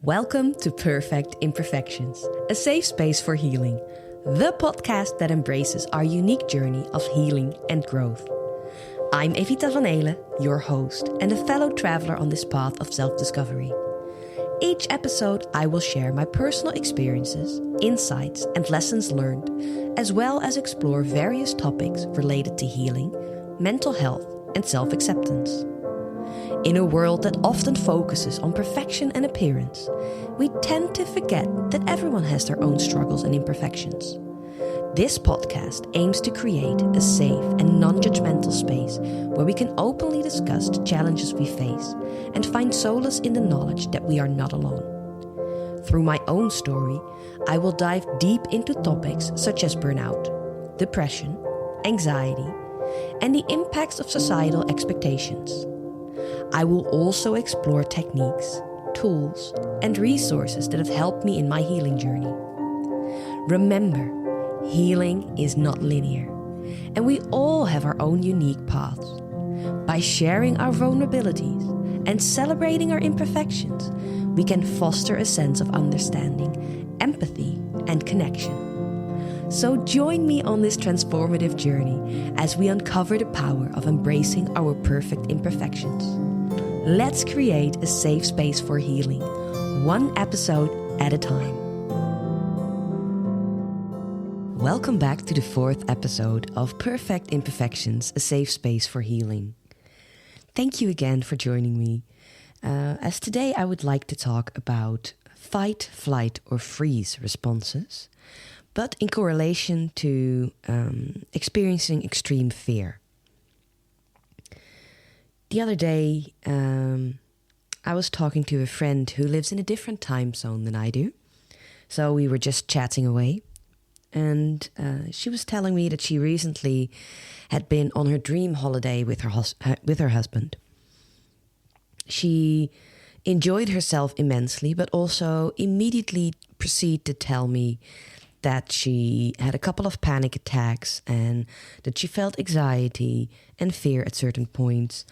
Welcome to Perfect Imperfections, a safe space for healing, the podcast that embraces our unique journey of healing and growth. I'm Evita van Eelen, your host and a fellow traveler on this path of self-discovery. Each episode, I will share my personal experiences, insights, and lessons learned, as well as explore various topics related to healing, mental health, and self-acceptance. In a world that often focuses on perfection and appearance, we tend to forget that everyone has their own struggles and imperfections. This podcast aims to create a safe and non-judgmental space where we can openly discuss the challenges we face and find solace in the knowledge that we are not alone. Through my own story, I will dive deep into topics such as burnout, depression, anxiety, and the impacts of societal expectations. I will also explore techniques, tools, and resources that have helped me in my healing journey. Remember, healing is not linear, and we all have our own unique paths. By sharing our vulnerabilities and celebrating our imperfections, we can foster a sense of understanding, empathy, and connection. So join me on this transformative journey as we uncover the power of embracing our perfect imperfections. Let's create a safe space for healing, one episode at a time. Welcome back to the fourth episode of Perfect Imperfections, a safe space for healing. Thank you again for joining me. As today I would like to talk about fight, flight, or freeze responses, but in correlation to experiencing extreme fear. The other day, I was talking to a friend who lives in a different time zone than I do. So we were just chatting away. And she was telling me that she recently had been on her dream holiday with her husband. She enjoyed herself immensely, but also immediately proceeded to tell me that she had a couple of panic attacks and that she felt anxiety and fear at certain points.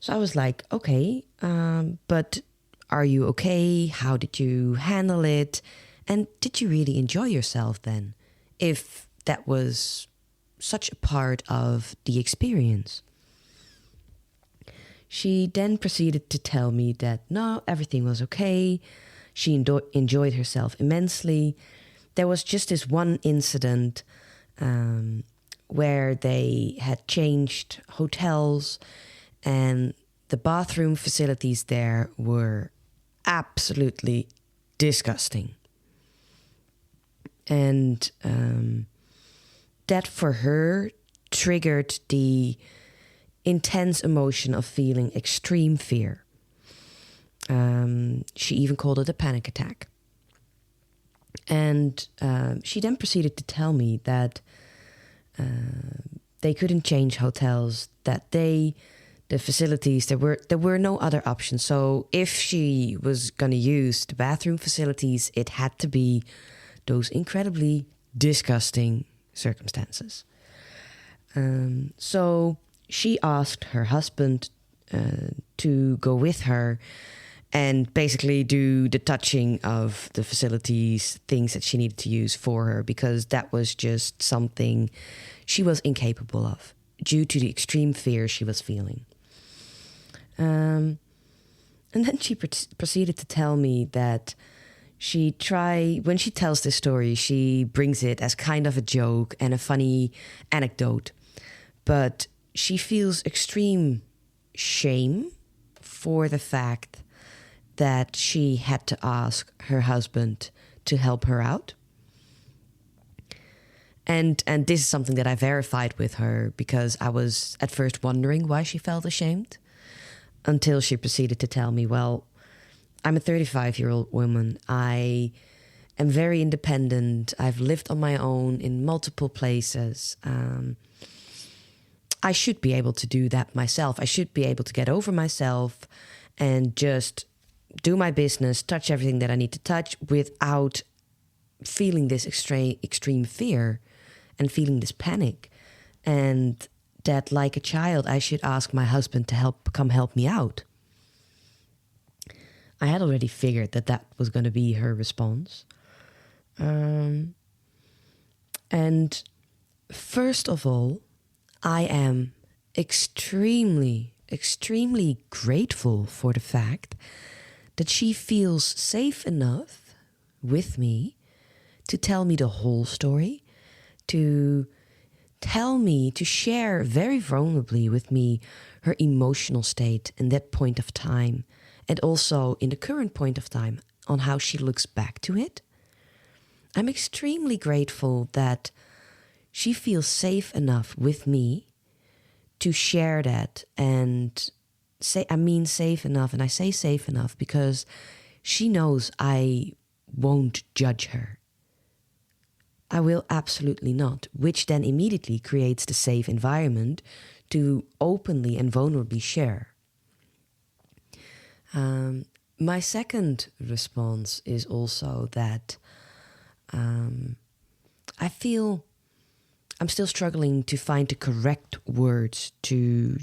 So I was like, okay, but are you okay? How did you handle it? And did you really enjoy yourself then, if that was such a part of the experience? She then proceeded to tell me that no, everything was okay. She enjoyed herself immensely. There was just this one incident where they had changed hotels and the bathroom facilities there were absolutely disgusting. And that for her triggered the intense emotion of feeling extreme fear. She even called it a panic attack. And she then proceeded to tell me that they couldn't change hotels, that the facilities, there were no other options. So if she was going to use the bathroom facilities, it had to be those incredibly disgusting circumstances. So she asked her husband to go with her and basically do the touching of the facilities, things that she needed to use for her, because that was just something she was incapable of due to the extreme fear she was feeling. And then she proceeded to tell me that when she tells this story, she brings it as kind of a joke and a funny anecdote, but she feels extreme shame for the fact that she had to ask her husband to help her out. And this is something that I verified with her, because I was at first wondering why she felt ashamed, until she proceeded to tell me, well, I'm a 35-year-old woman. I am very independent. I've lived on my own in multiple places. I should be able to do that myself. I should be able to get over myself and just do my business, touch everything that I need to touch without feeling this extreme fear and feeling this panic. And that, like a child, I should ask my husband to come help me out. I had already figured that that was going to be her response. And first of all, I am extremely, extremely grateful for the fact that she feels safe enough with me to tell me the whole story, to tell me, to share very vulnerably with me her emotional state in that point of time, and also in the current point of time on how she looks back to it. I'm extremely grateful that she feels safe enough with me to share that, and safe enough, and I say safe enough because she knows I won't judge her. I will absolutely not, which then immediately creates the safe environment to openly and vulnerably share. My second response is also that I feel I'm still struggling to find the correct words to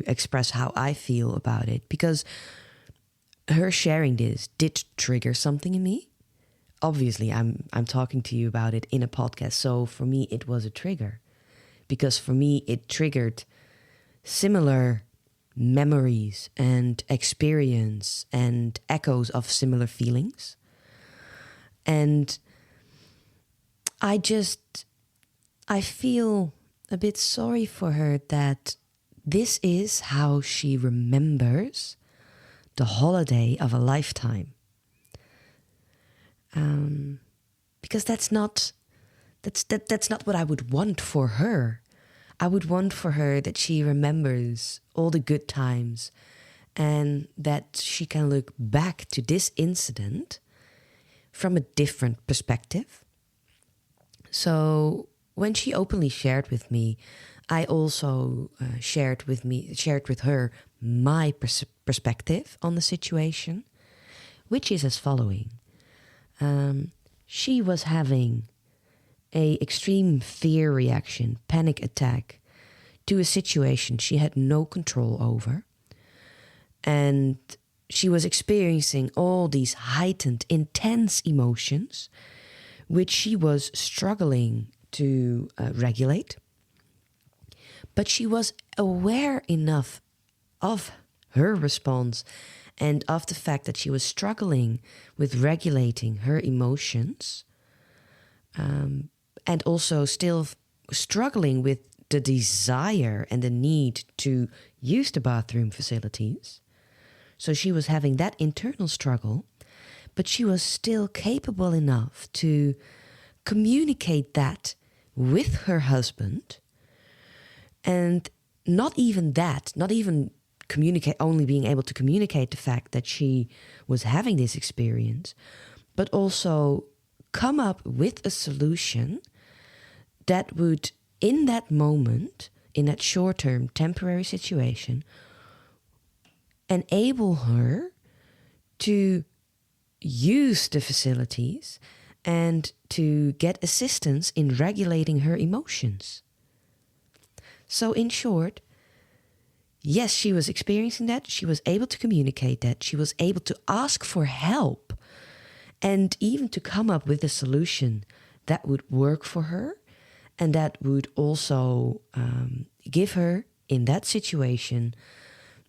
express how I feel about it, because her sharing this did trigger something in me. Obviously, I'm talking to you about it in a podcast, so for me it was a trigger, because for me it triggered similar memories and experience and echoes of similar feelings. And I feel a bit sorry for her that this is how she remembers the holiday of a lifetime. Because that's not what I would want for her. I would want for her that she remembers all the good times and that she can look back to this incident from a different perspective. So when she openly shared with me, I also shared with her my perspective on the situation, which is as following. She was having an extreme fear reaction, panic attack, to a situation she had no control over. And she was experiencing all these heightened, intense emotions, which she was struggling to regulate. But she was aware enough of her response and of the fact that she was struggling with regulating her emotions, and also still struggling with the desire and the need to use the bathroom facilities. So she was having that internal struggle, but she was still capable enough to communicate that with her husband. And not even only being able to communicate the fact that she was having this experience, but also come up with a solution that would, in that moment, in that short-term temporary situation, enable her to use the facilities and to get assistance in regulating her emotions. So in short, yes, she was experiencing that. She was able to communicate that. She was able to ask for help and even to come up with a solution that would work for her and that would also give her, in that situation,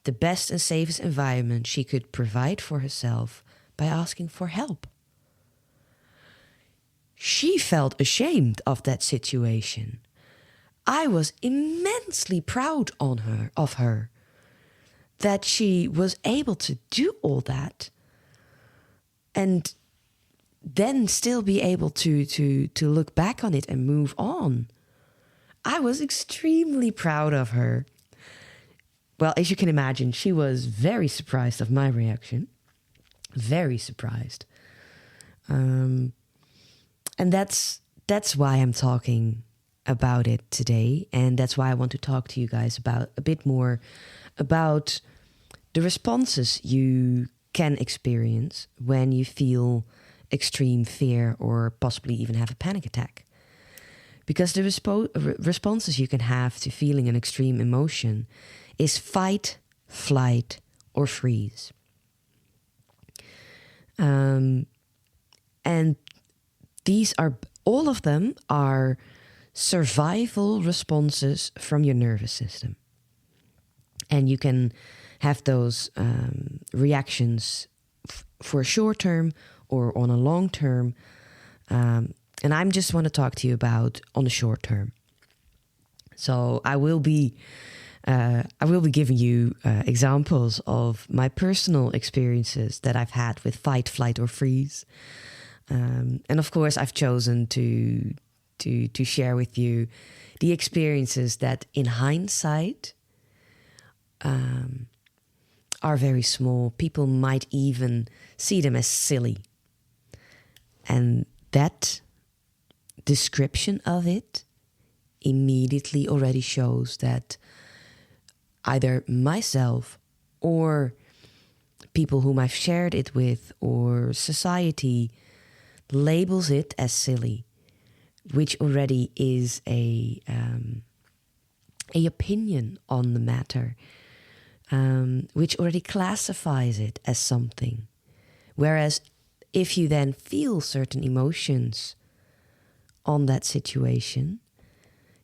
the best and safest environment she could provide for herself by asking for help. She felt ashamed of that situation. I was immensely proud of her that she was able to do all that and then still be able to look back on it and move on. I was extremely proud of her. Well, as you can imagine, she was very surprised of my reaction. Very surprised. And that's why I'm talking about it today. And that's why I want to talk to you guys about a bit more about the responses you can experience when you feel extreme fear or possibly even have a panic attack. Because the responses you can have to feeling an extreme emotion is fight, flight, or freeze. And all of them are survival responses from your nervous system. And you can have those reactions for a short term or on a long term. And I just want to talk to you about on the short term. So I will be giving you examples of my personal experiences that I've had with fight, flight, or freeze. And of course, I've chosen to share with you the experiences that, in hindsight, are very small. People might even see them as silly. And that description of it immediately already shows that either myself or people whom I've shared it with or society labels it as silly, which already is a opinion on the matter, which already classifies it as something. Whereas if you then feel certain emotions on that situation,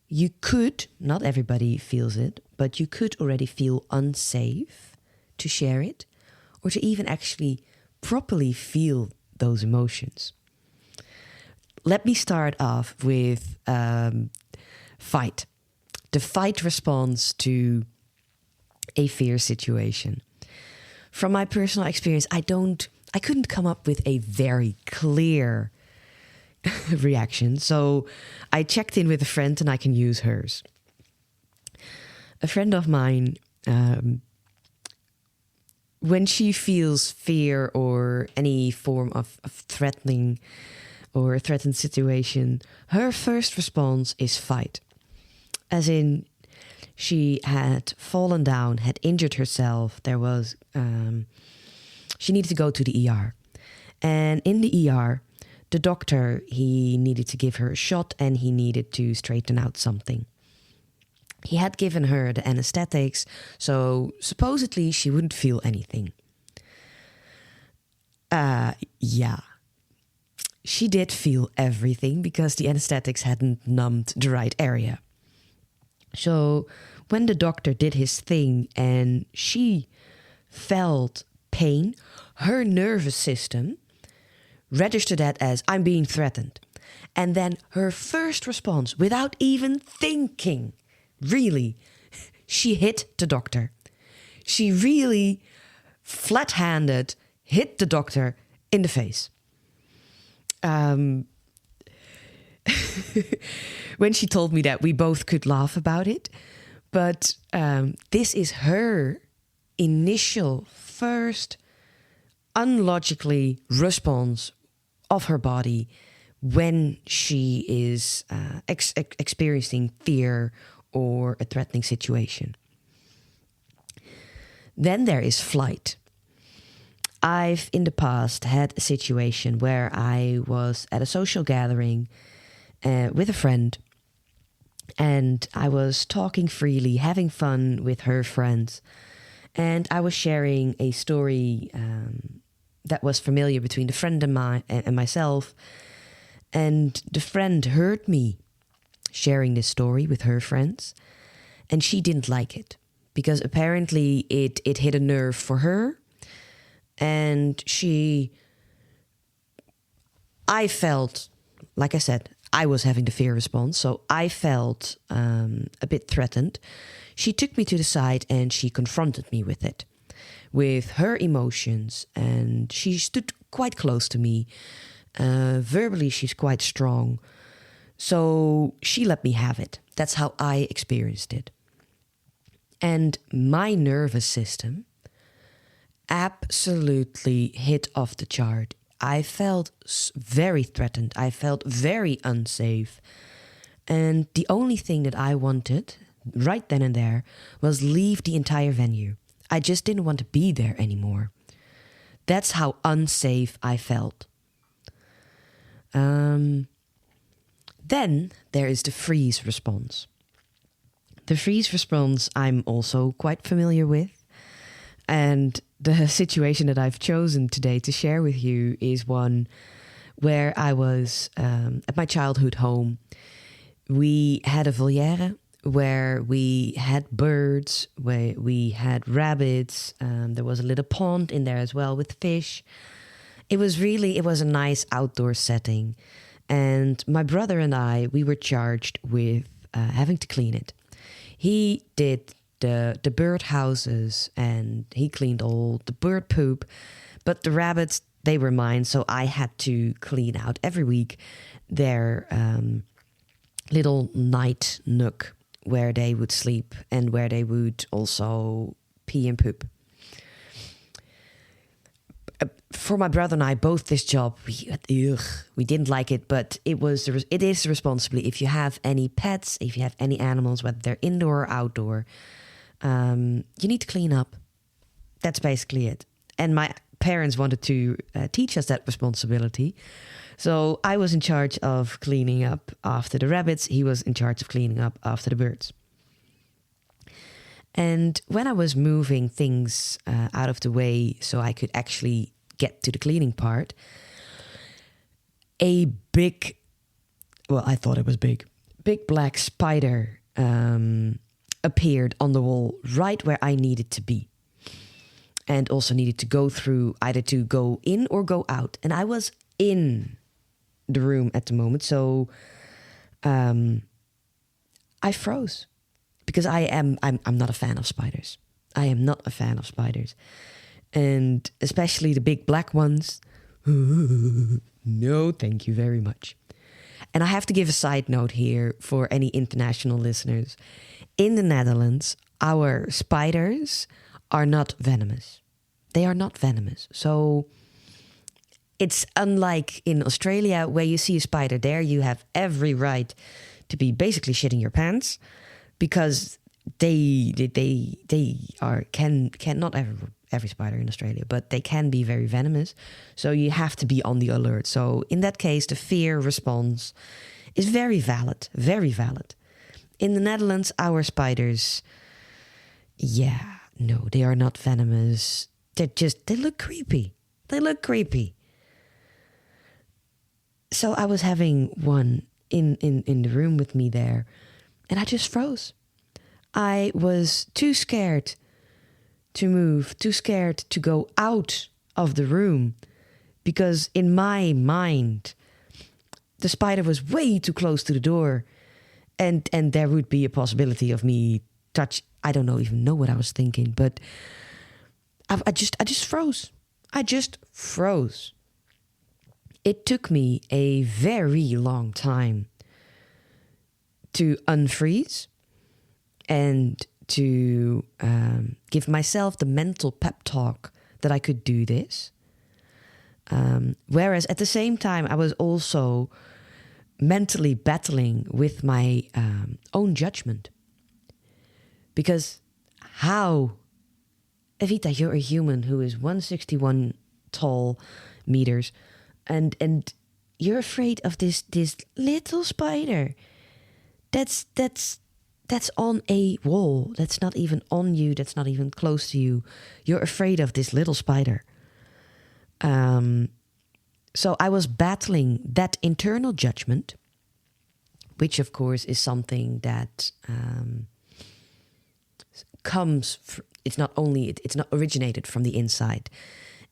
you could, not everybody feels it, but you could already feel unsafe to share it or to even actually properly feel those emotions. Let me start off with fight. The fight response to a fear situation. From my personal experience, I couldn't come up with a very clear reaction. So I checked in with a friend and I can use hers. A friend of mine, when she feels fear or any form of threatening or a threatened situation, her first response is fight. As in, she had fallen down, had injured herself. She needed to go to the ER. And in the ER, the doctor, he needed to give her a shot and he needed to straighten out something. He had given her the anesthetics, so supposedly she wouldn't feel anything. Yeah. She did feel everything because the anesthetics hadn't numbed the right area. So when the doctor did his thing and she felt pain, her nervous system registered that as, I'm being threatened. And then her first response, without even thinking, really, she hit the doctor. She really flat-handed hit the doctor in the face. When she told me that, we both could laugh about it. But this is her initial first unlogically response of her body when she is experiencing fear or a threatening situation. Then there is flight. I've in the past had a situation where I was at a social gathering with a friend and I was talking freely, having fun with her friends. And I was sharing a story that was familiar between the friend and myself. And the friend heard me sharing this story with her friends. And she didn't like it because apparently it hit a nerve for her. And I felt, like I said, I was having the fear response. So I felt a bit threatened. She took me to the side and she confronted me with it, with her emotions. And she stood quite close to me. Verbally, she's quite strong. So she let me have it. That's how I experienced it. And my nervous system absolutely hit off the chart. I felt very threatened. I felt very unsafe. And the only thing that I wanted right then and there was leave the entire venue. I just didn't want to be there anymore. That's how unsafe I felt. Then there is the freeze response. The freeze response I'm also quite familiar with. And the situation that I've chosen today to share with you is one where I was at my childhood home. We had a volière where we had birds, where we had rabbits. There was a little pond in there as well with fish. It was a nice outdoor setting. And my brother and I, we were charged with having to clean it. He did the bird houses and he cleaned all the bird poop. But the rabbits, they were mine. So I had to clean out every week their little night nook where they would sleep and where they would also pee and poop. For my brother and I, both this job, we didn't like it, but it is a responsibility. If you have any pets, if you have any animals, whether they're indoor or outdoor, you need to clean up. That's basically it. And my parents wanted to teach us that responsibility. So I was in charge of cleaning up after the rabbits. He was in charge of cleaning up after the birds. And when I was moving things out of the way so I could actually get to the cleaning part, I thought it was big black spider appeared on the wall right where I needed to be. And also needed to go through, either to go in or go out. And I was in the room at the moment, so I froze because I'm not a fan of spiders. I am not a fan of spiders, and especially the big black ones. No, thank you very much. And I have to give a side note here for any international listeners. In the Netherlands, our spiders are not venomous. They are not venomous. So it's unlike in Australia where you see a spider there, you have every right to be basically shitting your pants because they can not every spider in Australia, but they can be very venomous. So you have to be on the alert. So in that case, the fear response is very valid, very valid. In the Netherlands, our spiders, no, they are not venomous. They look creepy. They look creepy. So I was having one in the room with me there, and I just froze. I was too scared to move, too scared to go out of the room, because in my mind, the spider was way too close to the door, and there would be a possibility of me I don't even know what I was thinking, but I just froze. I just froze. It took me a very long time to unfreeze and to give myself the mental pep talk that I could do this. Whereas at the same time, I was also mentally battling with my own judgment. Because how, Evita, you're a human who is 161 tall meters, and you're afraid of this little spider that's on a wall, that's not even on you, that's not even close to you. You're afraid of this little spider. So I was battling that internal judgment, which of course is something that it's not originated from the inside.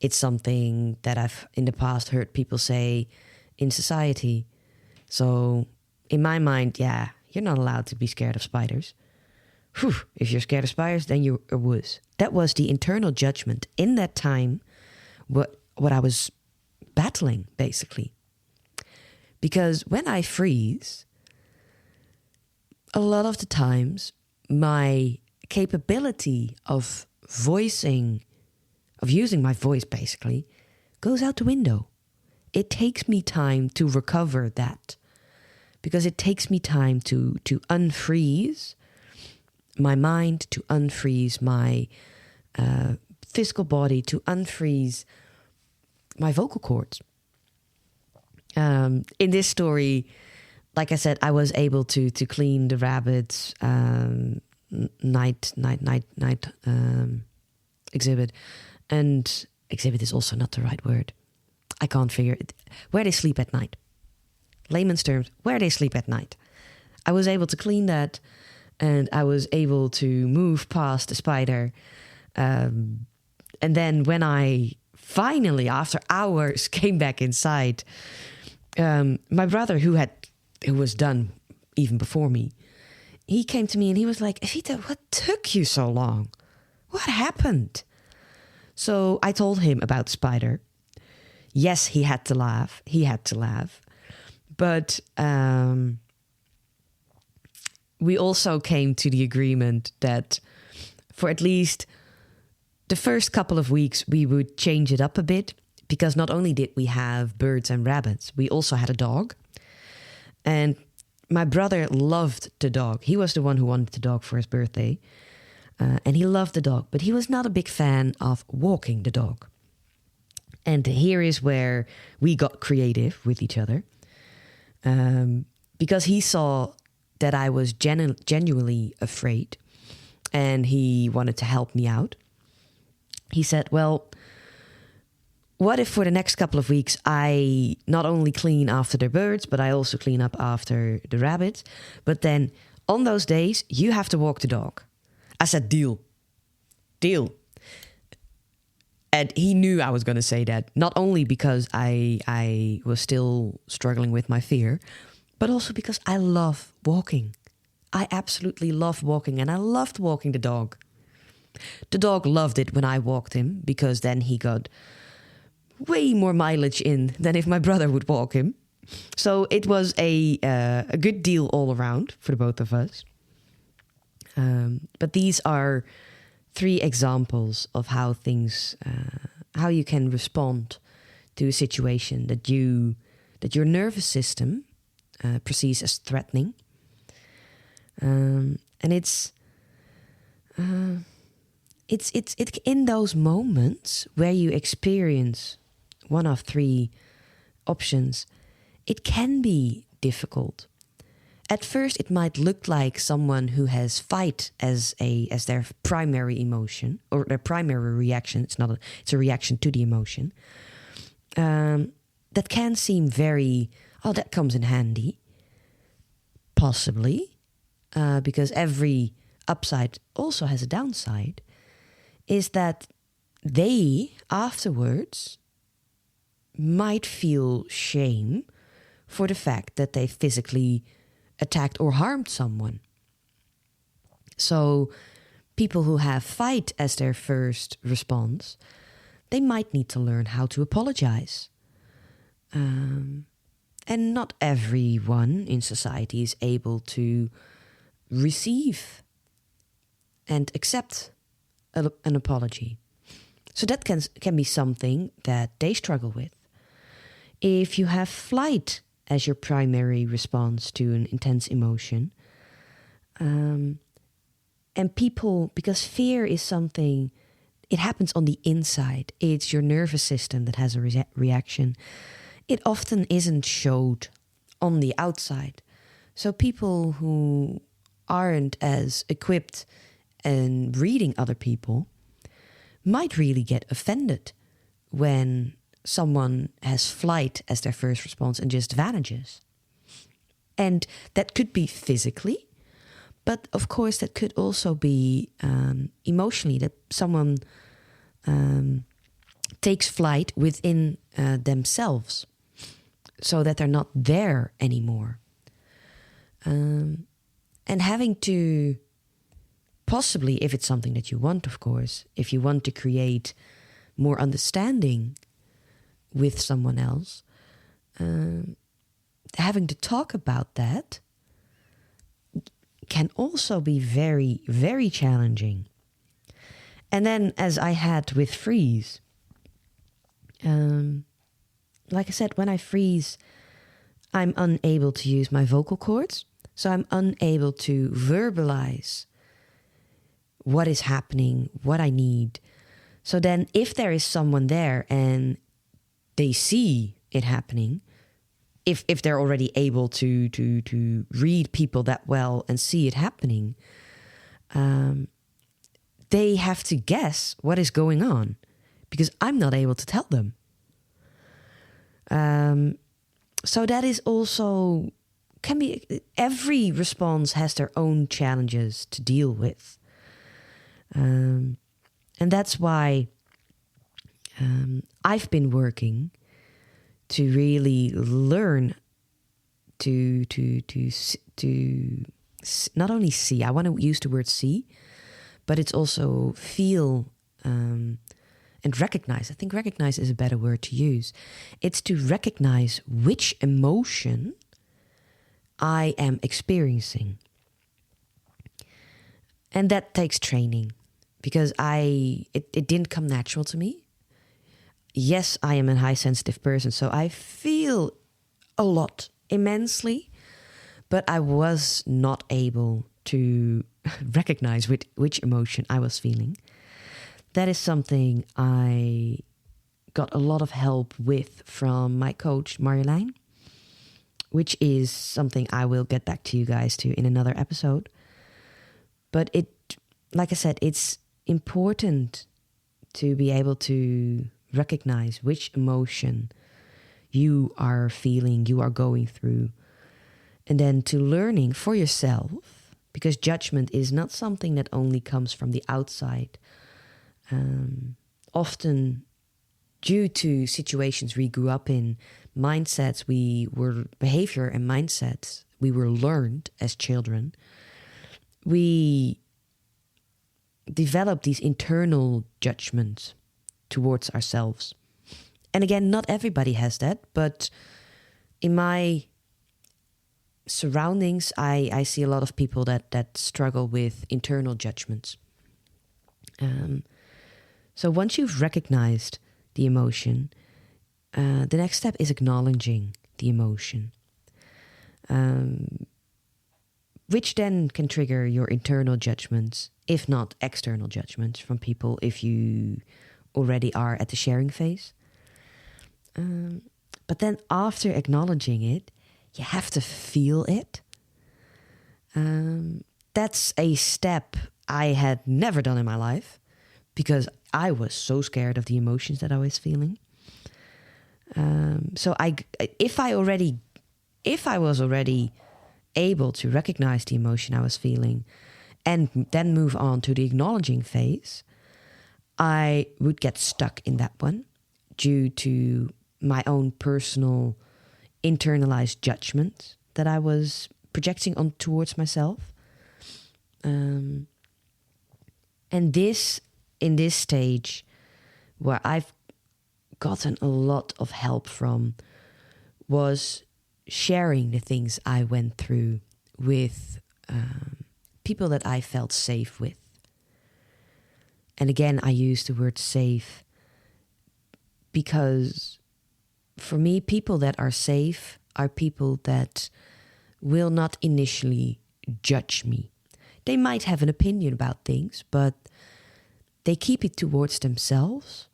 It's something that I've in the past heard people say in society. So in my mind, you're not allowed to be scared of spiders. Whew, if you're scared of spiders, then you're a wuss. That was the internal judgment in that time, what I was battling, basically. Because when I freeze, a lot of the times, my capability of using my voice, basically, goes out the window. It takes me time to recover that. Because it takes me time to unfreeze my mind, to unfreeze my physical body, to unfreeze my vocal cords. In this story, like I said, I was able to clean the rabbits' night exhibit, and exhibit is also not the right word. I can't figure it. Where they sleep at night. Layman's terms, where they sleep at night. I was able to clean that, and I was able to move past the spider. And then when I finally, after hours, came back inside, my brother, who was done even before me, he came to me and he was like, Evita, what took you so long? What happened? So I told him about Spider. Yes, he had to laugh. But we also came to the agreement that for at least the first couple of weeks, we would change it up a bit, because not only did we have birds and rabbits, we also had a dog. And my brother loved the dog. He was the one who wanted the dog for his birthday. And he loved the dog, but he was not a big fan of walking the dog. And here is where we got creative with each other. Because he saw that I was genuinely afraid, and he wanted to help me out. He said, well, what if for the next couple of weeks I not only clean after the birds, but I also clean up after the rabbits. But then on those days, you have to walk the dog. I said, deal. And he knew I was going to say that, not only because I was still struggling with my fear, but also because I love walking. I absolutely love walking, and I loved walking the dog. The dog loved it when I walked him, because then he got way more mileage in than if my brother would walk him. So it was a good deal all around for the both of us. But these are 3 examples of how you can respond to a situation that your nervous system perceives as threatening. And it's in those moments where you experience one of 3 options, it can be difficult. At first, it might look like someone who has fight as their primary emotion or their primary reaction. It's a reaction to the emotion. That can seem very, that comes in handy. Possibly, because every upside also has a downside, is that they afterwards might feel shame for the fact that they physically attacked or harmed someone. So people who have fight as their first response, they might need to learn how to apologize. And not everyone in society is able to receive and accept an apology. So that can be something that they struggle with. If you have flight as your primary response to an intense emotion, and people, because fear is something, it happens on the inside. It's your nervous system that has a reaction. It often isn't showed on the outside. So people who aren't as equipped in reading other people might really get offended when someone has flight as their first response and just vanishes. And that could be physically, but of course that could also be emotionally, that someone takes flight within themselves so that they're not there anymore. And having to, possibly, if it's something that you want, of course, if you want to create more understanding with someone else, having to talk about that can also be very, very challenging. And then, as I had with freeze, like I said, when I freeze, I'm unable to use my vocal cords. So I'm unable to verbalize what is happening, what I need. So then if there is someone there and they see it happening, if they're already able to read people that well and see it happening, they have to guess what is going on, because I'm not able to tell them. So that is also, every response has their own challenges to deal with. And that's why I've been working to really learn to not only see, I want to use the word see, but it's also feel and recognize. I think recognize is a better word to use. It's to recognize which emotion I am experiencing. And that takes training, because it didn't come natural to me. Yes, I am a high sensitive person, so I feel a lot, immensely, but I was not able to recognize which emotion I was feeling. That is something I got a lot of help with from my coach, Marjolein, which is something I will get back to you guys to in another episode. But like I said, it's important to be able to recognize which emotion you are feeling, you are going through, and then to learning for yourself, because judgment is not something that only comes from the outside. Often, due to situations we grew up in, behavior and mindsets we were learned as children, we develop these internal judgments towards ourselves. And again, not everybody has that, but in my surroundings, I see a lot of people that struggle with internal judgments. So once you've recognized the emotion, the next step is acknowledging the emotion, which then can trigger your internal judgments, if not external judgments from people, if you already are at the sharing phase. But then after acknowledging it, you have to feel it. That's a step I had never done in my life, because I was so scared of the emotions that I was feeling. So if I was already able to recognize the emotion I was feeling and then move on to the acknowledging phase, I would get stuck in that one due to my own personal internalized judgment that I was projecting on towards myself. And in this stage, where I've gotten a lot of help from, was sharing the things I went through with people that I felt safe with. And again, I use the word safe because for me, people that are safe are people that will not initially judge me. They might have an opinion about things, but they keep it towards themselves,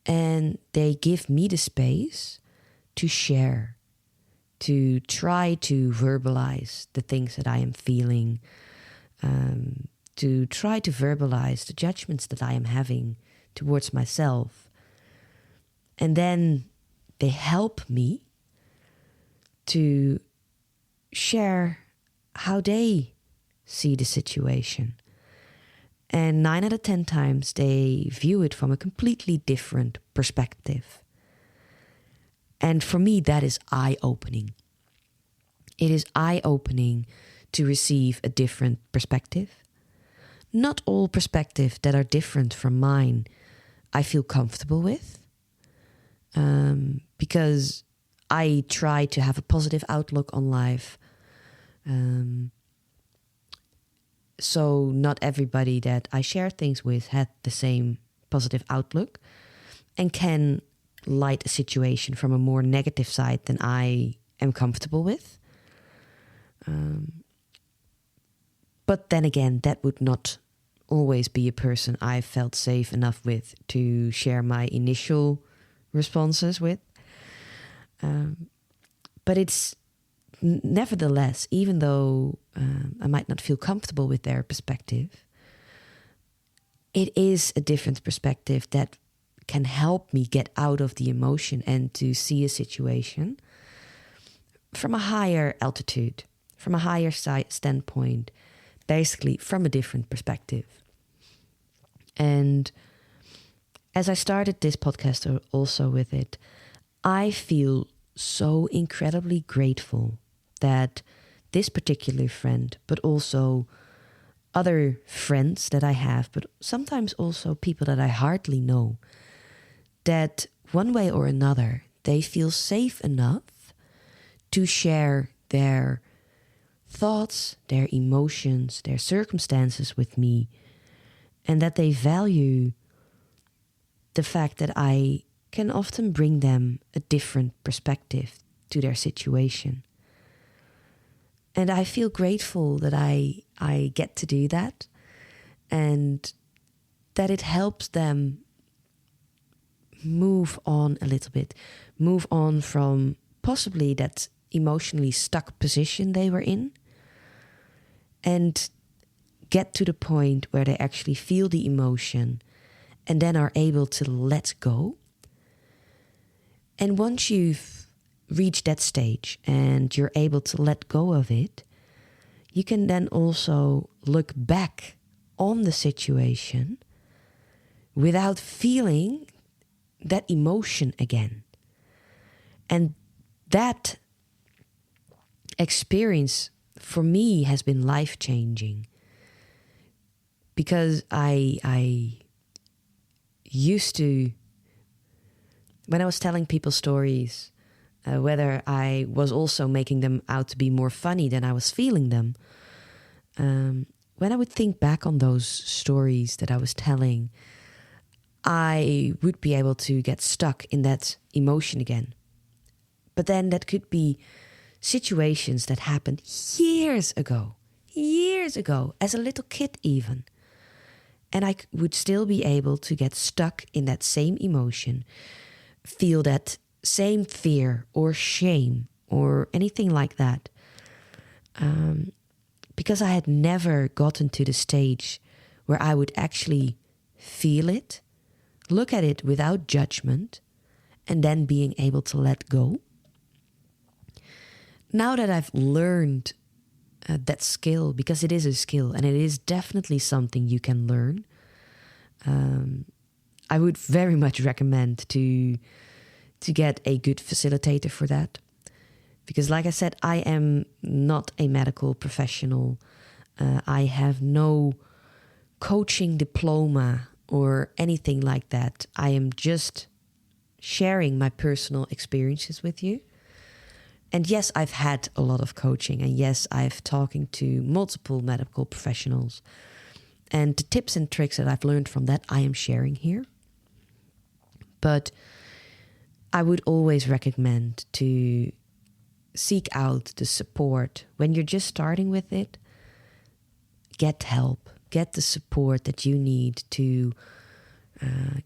and they give me the space to share, to try to verbalize the things that I am feeling, to try to verbalize the judgments that I am having towards myself. And then they help me to share how they see the situation. And 9 out of 10 times they view it from a completely different perspective. And for me, that is eye-opening. It is eye-opening to receive a different perspective. Not all perspectives that are different from mine I feel comfortable with, because I try to have a positive outlook on life. So not everybody that I share things with had the same positive outlook and can light a situation from a more negative side than I am comfortable with. But then again, that would not always be a person I felt safe enough with to share my initial responses with. But it's nevertheless, even though I might not feel comfortable with their perspective, it is a different perspective that can help me get out of the emotion and to see a situation from a higher altitude, from a higher standpoint, basically from a different perspective. And as I started this podcast also with it, I feel so incredibly grateful that this particular friend, but also other friends that I have, but sometimes also people that I hardly know, that one way or another, they feel safe enough to share their thoughts, their emotions, their circumstances with me, and that they value the fact that I can often bring them a different perspective to their situation. And I feel grateful that I get to do that, and that it helps them move on a little bit, move on from possibly that emotionally stuck position they were in, and get to the point where they actually feel the emotion and then are able to let go. And once you've reached that stage and you're able to let go of it, you can then also look back on the situation without feeling that emotion again. And that experience for me has been life-changing, because I used to, when I was telling people stories, whether I was also making them out to be more funny than I was feeling them, when I would think back on those stories that I was telling, I would be able to get stuck in that emotion again. But then that could be situations that happened years ago, as a little kid even. And I would still be able to get stuck in that same emotion, feel that same fear or shame or anything like that. Because I had never gotten to the stage where I would actually feel it, look at it without judgment, and then being able to let go. Now that I've learned that skill, because it is a skill and it is definitely something you can learn, I would very much recommend to get a good facilitator for that. Because like I said, I am not a medical professional. I have no coaching diploma or anything like that. I am just sharing my personal experiences with you. And yes, I've had a lot of coaching. And yes, I've talking to multiple medical professionals. And the tips and tricks that I've learned from that, I am sharing here. But I would always recommend to seek out the support. When you're just starting with it, get help. Get the support that you need to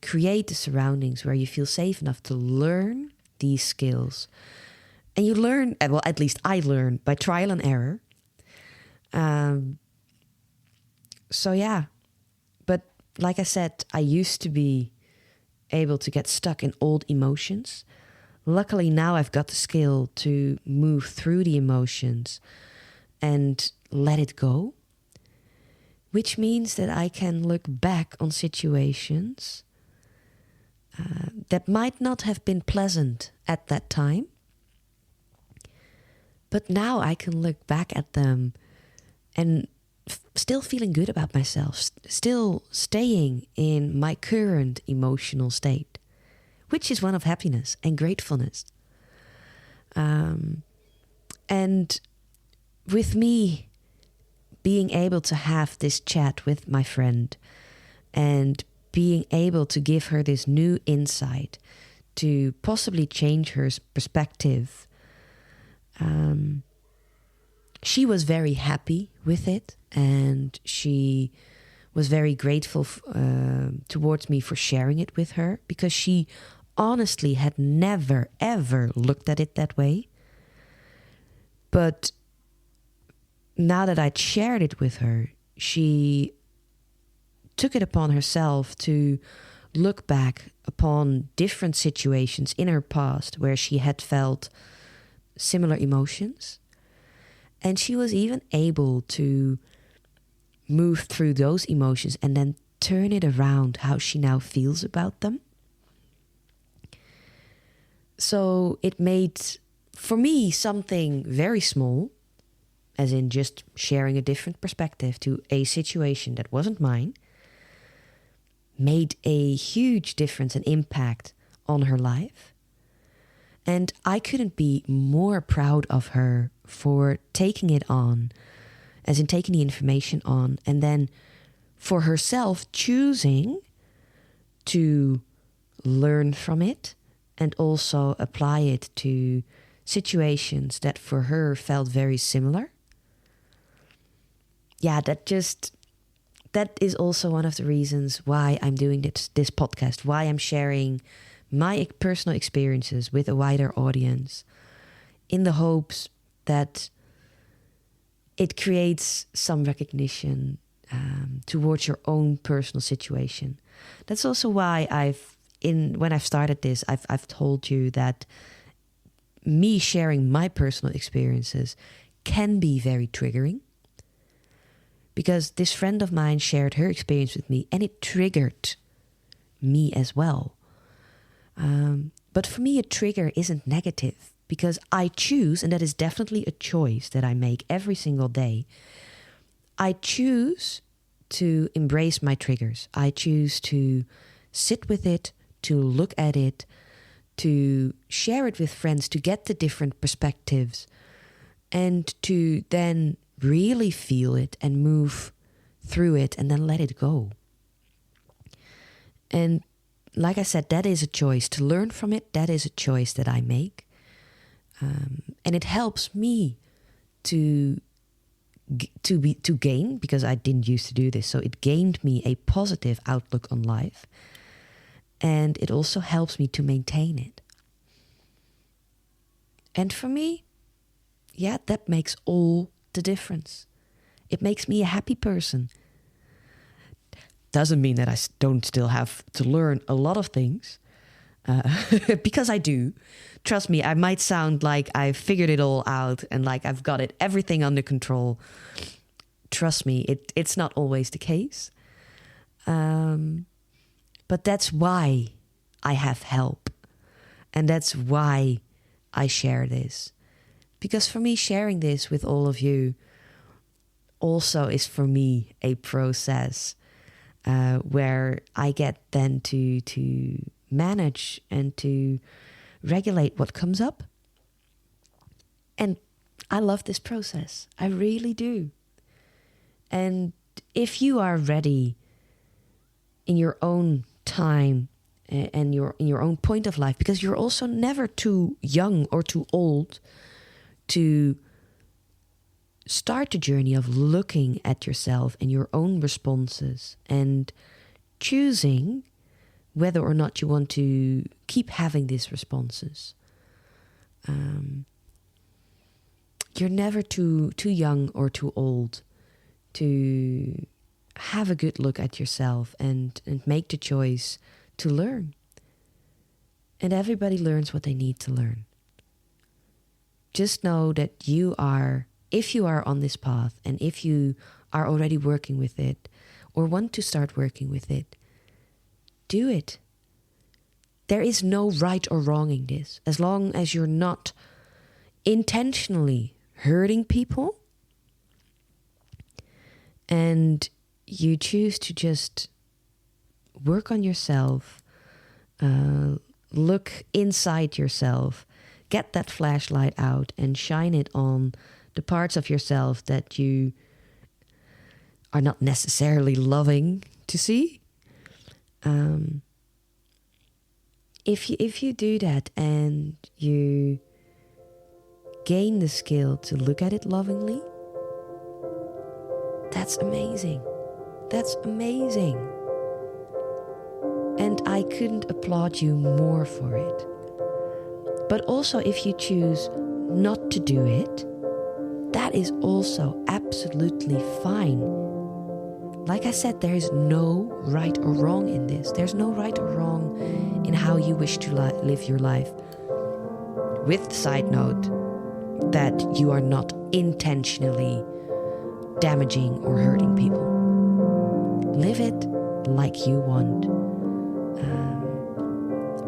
create the surroundings where you feel safe enough to learn these skills. And you learn, well, at least I learned by trial and error. So yeah, but like I said, I used to be able to get stuck in old emotions. Luckily now I've got the skill to move through the emotions and let it go, which means that I can look back on situations that might not have been pleasant at that time. But now I can look back at them and still feeling good about myself, still staying in my current emotional state, which is one of happiness and gratefulness. And with me being able to have this chat with my friend and being able to give her this new insight to possibly change her perspective, she was very happy with it, and she was very grateful towards me for sharing it with her, because she honestly had never, ever looked at it that way. But now that I'd shared it with her, she took it upon herself to look back upon different situations in her past where she had felt similar emotions. And she was even able to move through those emotions and then turn it around how she now feels about them. So it made, for me, something very small, as in just sharing a different perspective to a situation that wasn't mine, made a huge difference and impact on her life. And I couldn't be more proud of her for taking it on, as in taking the information on, and then for herself choosing to learn from it and also apply it to situations that for her felt very similar. Yeah, that is also one of the reasons why I'm doing this podcast, why I'm sharing my personal experiences with a wider audience, in the hopes that it creates some recognition towards your own personal situation. That's also why when I've started this, I've told you that me sharing my personal experiences can be very triggering. Because this friend of mine shared her experience with me and it triggered me as well. But for me, a trigger isn't negative because I choose, and that is definitely a choice that I make every single day. I choose to embrace my triggers. I choose to sit with it, to look at it, to share it with friends, to get the different perspectives, and to then really feel it and move through it and then let it go. And like I said, that is a choice. To learn from it, that is a choice that I make. And it helps me to gain, because I didn't used to do this, so it gained me a positive outlook on life. And it also helps me to maintain it. And for me, yeah, that makes all the difference. It makes me a happy person. Doesn't mean that I don't still have to learn a lot of things, because I do. Trust me, I might sound like I've figured it all out and like I've got everything under control. Trust me, it's not always the case. But that's why I have help. And that's why I share this. Because for me, sharing this with all of you also is for me a process where I get then to manage and to regulate what comes up. And I love this process. I really do. And if you are ready in your own time and in your own point of life, because you're also never too young or too old to start the journey of looking at yourself and your own responses and choosing whether or not you want to keep having these responses. You're never too young or too old to have a good look at yourself and make the choice to learn. And everybody learns what they need to learn. Just know that if you are on this path and if you are already working with it or want to start working with it, do it. There is no right or wrong in this. As long as you're not intentionally hurting people and you choose to just work on yourself, look inside yourself, get that flashlight out and shine it on the parts of yourself that you are not necessarily loving to see. If you do that and you gain the skill to look at it lovingly, that's amazing. That's amazing. And I couldn't applaud you more for it. But also if you choose not to do it, that is also absolutely fine. like I said, there is no right or wrong in this. There's no right or wrong in how you wish to live your life. With the side note that you are not intentionally damaging or hurting people. Live it like you want.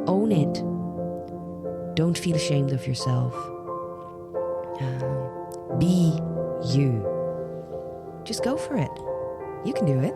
Own it. Don't feel ashamed of yourself. Be you. Just go for it. You can do it.